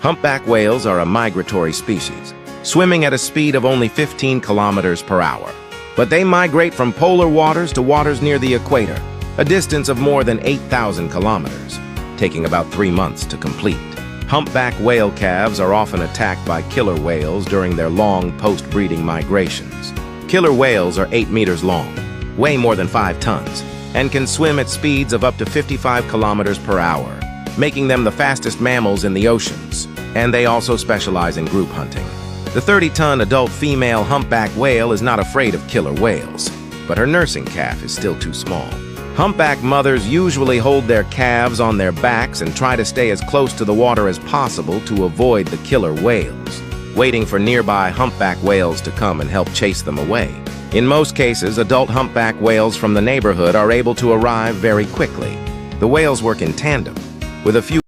Humpback whales are a migratory species, swimming at a speed of only 15 kilometers per hour. But they migrate from polar waters to waters near the equator, a distance of more than 8,000 kilometers, taking about 3 months to complete. Humpback whale calves are often attacked by killer whales during their long post-breeding migrations. Killer whales are 8 meters long, weigh more than 5 tons, and can swim at speeds of up to 55 kilometers per hour, making them the fastest mammals in the oceans. And they also specialize in group hunting. The 30-ton adult female humpback whale is not afraid of killer whales, but her nursing calf is still too small. Humpback mothers usually hold their calves on their backs and try to stay as close to the water as possible to avoid the killer whales, waiting for nearby humpback whales to come and help chase them away. In most cases, adult humpback whales from the neighborhood are able to arrive very quickly. The whales work in tandem, with a few